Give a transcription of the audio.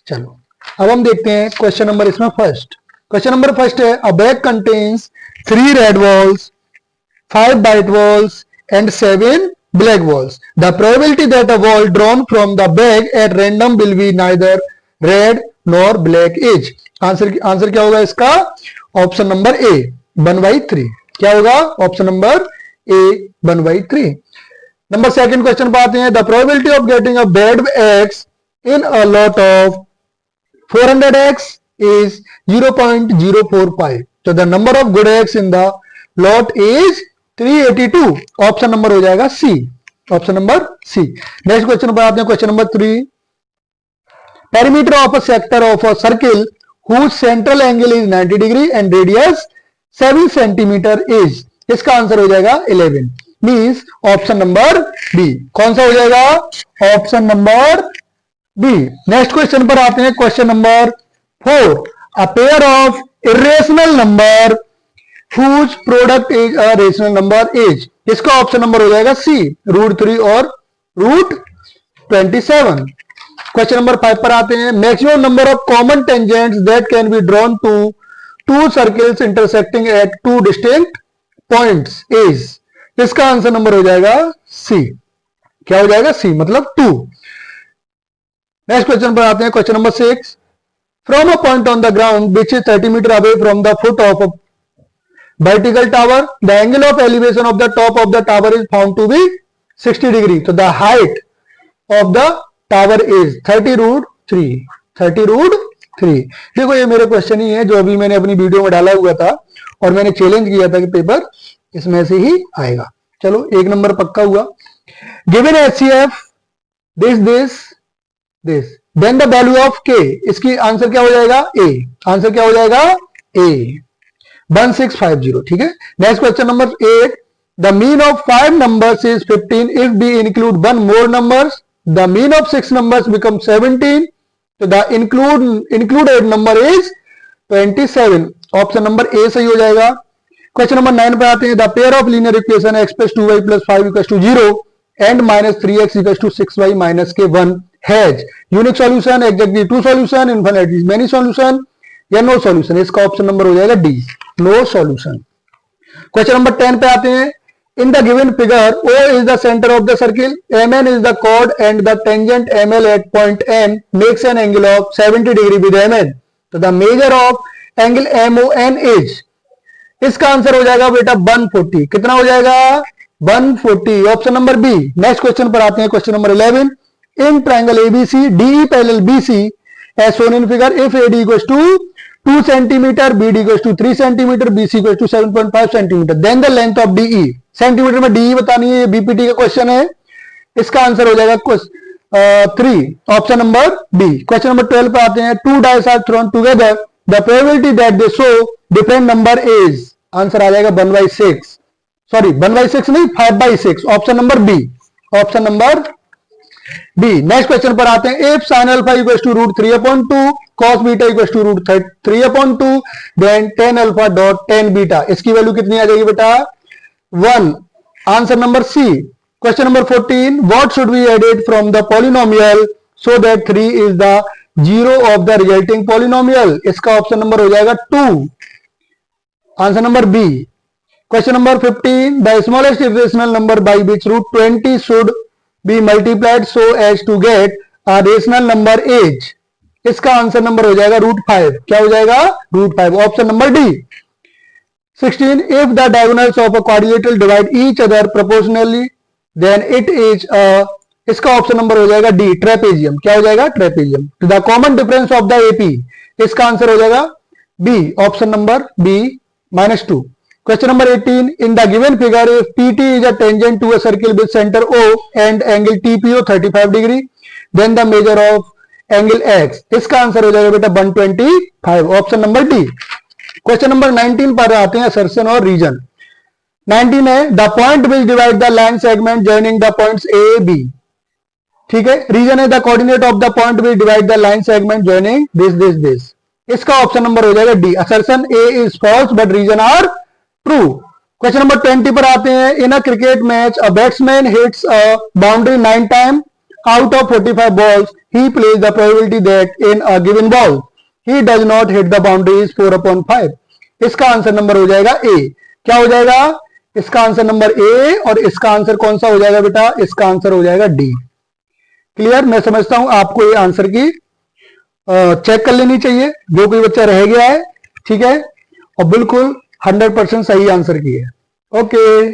चलो अब हम देखते हैं क्वेश्चन नंबर इसमें फर्स्ट। क्वेश्चन नंबर फर्स्ट है अ bag contains 3 red balls 5 white balls and 7 black balls. The probability that a ball drawn from the bag at random will be neither red nor black is. Answer क्या होगा इसका? Option number ए 1/3। क्या होगा? Option number ए 1/3। Number second question पर आते हैं। The probability of getting a bad eggs in a lot of 400 eggs is 0.045. So the number of good eggs in the lot is 382। Option number हो जाएगा C. Option number C. Next question पर आते हैं। Question number 3 perimeter of a sector of a circle whose central angle is 90 degree and radius 7 centimetre is। इसका answer हो जाएगा 11। Means option number B. कौन सा हो जाएगा? Option number B. Next question पर आते हैं। Question number 4 a pair of irrational number whose product is a rational number is. इसका ऑप्शन नंबर हो जाएगा सी √3 और √27। क्वेश्चन नंबर 5 पर आते हैं। Maximum number of common tangents that can be drawn to two circles intersecting at two distinct points is. इसका answer number हो जाएगा सी। क्या हो जाएगा? सी मतलब 2। नेक्स्ट क्वेश्चन पर आते हैं। Question number 6 from a point on the ground which is 30 metre away from the foot of a vertical tower, the angle of elevation of the top of the tower is found to be 60 degree. So the height of the tower is 30√3। 30√3। देखो ये मेरे question ही है जो अभी मैंने अपनी video में डाला हुआ था और मैंने चैलेंज किया था कि पेपर इसमें से ही आएगा। चलो एक नंबर पक्का हुआ। Given HCF this then the value of K. इसकी आंसर क्या हो जाएगा? ए। आंसर क्या हो जाएगा? ए 1650। ठीक है। Next question number 8 the mean of 5 numbers is 15 if we include 1 more numbers the mean of 6 numbers become 17। तो the included number is 27। Option number A सही हो जाएगा। क्वेश्चन नंबर 9 पे आते हैं। The pair of linear equation x + 2y + 5 = 0 and -3x = 6y - k1 has unique solution, exactly 2 solution, infinitely many solution या no solution. इसका option number हो जाएगा D no solution. Question number 10 पे आते हैं। In the given figure O is the center of the circle, MN is the chord and the tangent ML at point N makes an angle of 70 degree with MN। तो the measure of angle MON is। इसका answer हो जाएगा बेटा 140। कितना हो जाएगा? 140। Option number B. Next question पर आते हैं। Question number 11 in triangle ABC DE parallel BC as shown in figure if AD equals to 2 centimeter, BD equals to 3 centimeter, BC equals to 7.5 centimeter, then the length of DE। Centimetre में DE बतानी है, BPT का question है। इसका answer हो जाएगा 3 option number B. Question number 12 पे आते हैं। 2 dice are thrown together, the probability that they show different number is। Answer आ जाएगा 1/6। सॉरी 1/6 नहीं 5/6। Option number B. Option number B. Next question पर आते हैं। If sin alpha equals to √3/2 cos beta equals to √3/2 then tan alpha dot tan beta। इसकी वैल्यू कितनी आ जाएगी बेटा? 1। Answer number C. Question number 14 what should be added from the polynomial so that 3 is the zero of the resulting polynomial। इसका option number हो जाएगा 2। Answer number B. Question number 15 the smallest irrational number by which √20 should be multiplied so as to get a rational number is। इसका answer number हो जाएगा √5। क्या हो जाएगा? √5। Option number D. 16 if the diagonals of a quadrilateral divide each other proportionally then it is a। इसका option number हो जाएगा D trapezium. क्या हो जाएगा? Trapezium. The common difference of the AP। इसका आंसर हो जाएगा B. Option number B -2। Question number 18 in the given figure if PT is a tangent to a circle with center O and angle TPO 35 degree then the measure of angle X। इसका answer हो जाएगा बेटा 125। Option number D. Question number 19 पर आते हैं assertion और reason. 19 है the point will divide the line segment joining the points A B। ठीक है। रीजन है the coordinate of the point will divide the line segment joining this। इसका option number हो जाएगा D. assertion A is false but reason are true. Question number 20 पर आते हैं। In a cricket match a batsman hits a boundary 9 time out of 45 balls he plays the probability that in a given ball he does not hit the boundaries 4/5। इसका answer number हो जाएगा ए। क्या हो जाएगा? इसका आंसर नंबर ए, और इसका answer कौन सा हो जाएगा बेटा? इसका आंसर हो जाएगा डी। क्लियर? मैं समझता हूं आपको ये आंसर की चेक कर लेनी चाहिए, जो कोई बच्चा रह गया है, ठीक है, और बिल्कुल 100% सही आंसर की है। ओके।